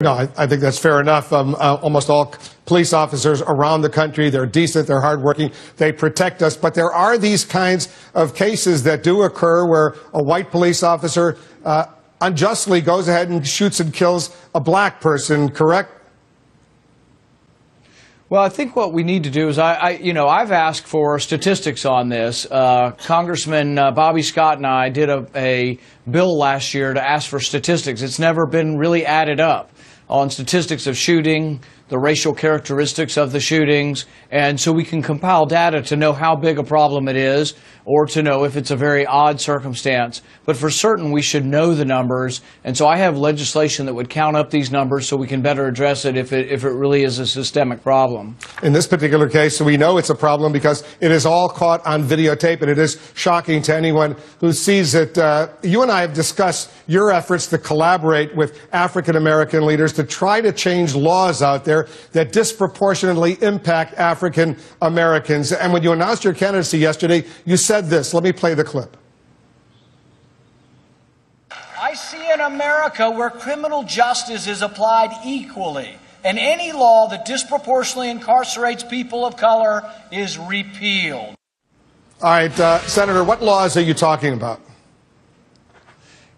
No, I think that's fair enough. Almost all police officers around the country, they're decent, they're hardworking, they protect us. But there are these kinds of cases that do occur where a white police officer unjustly goes ahead and shoots and kills a black person, correct? Well, I think what we need to do is, I've asked for statistics on this. Congressman Bobby Scott and I did a bill last year to ask for statistics. It's never been really added up on statistics of shooting, the racial characteristics of the shootings, and so we can compile data to know how big a problem it is or to know if it's a very odd circumstance. But for certain, we should know the numbers, and so I have legislation that would count up these numbers so we can better address it if it really is a systemic problem. In this particular case, we know it's a problem because it is all caught on videotape, and it is shocking to anyone who sees it. You and I have discussed your efforts to collaborate with African-American leaders to try to change laws out there that disproportionately impact African Americans. And when you announced your candidacy yesterday, you said this. Let me play the clip. I see an America where criminal justice is applied equally, and any law that disproportionately incarcerates people of color is repealed. All right, Senator, what laws are you talking about?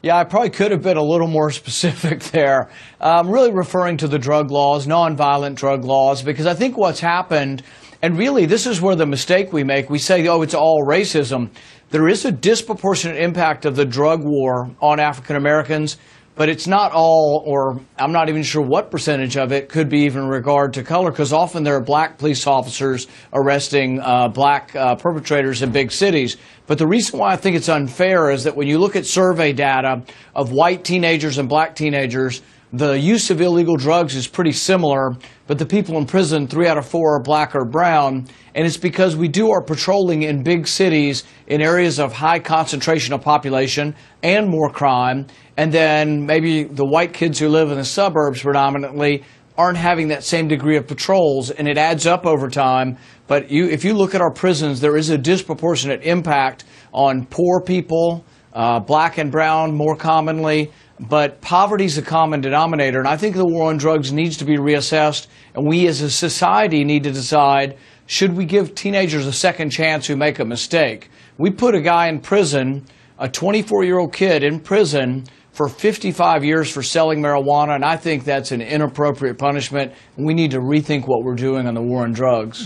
Yeah, I probably could have been a little more specific there. I'm really referring to the drug laws, nonviolent drug laws, because I think what's happened, and really this is where the mistake we make, we say, oh, it's all racism. There is a disproportionate impact of the drug war on African Americans, but it's not all, or I'm not even sure what percentage of it could be even in regard to color, because often there are black police officers arresting black perpetrators in big cities. But the reason why I think it's unfair is that when you look at survey data of white teenagers and black teenagers, the use of illegal drugs is pretty similar, but the people in prison, 3 out of 4 are black or brown, and it's because we do our patrolling in big cities in areas of high concentration of population and more crime, and then maybe the white kids who live in the suburbs predominantly aren't having that same degree of patrols, and it adds up over time. But if you look at our prisons, there is a disproportionate impact on poor people, black and brown more commonly, but poverty is a common denominator, and I think the war on drugs needs to be reassessed, and we as a society need to decide, should we give teenagers a second chance who make a mistake? We put a guy in prison, a 24-year-old kid in prison for 55 years for selling marijuana, and I think that's an inappropriate punishment, and we need to rethink what we're doing on the war on drugs.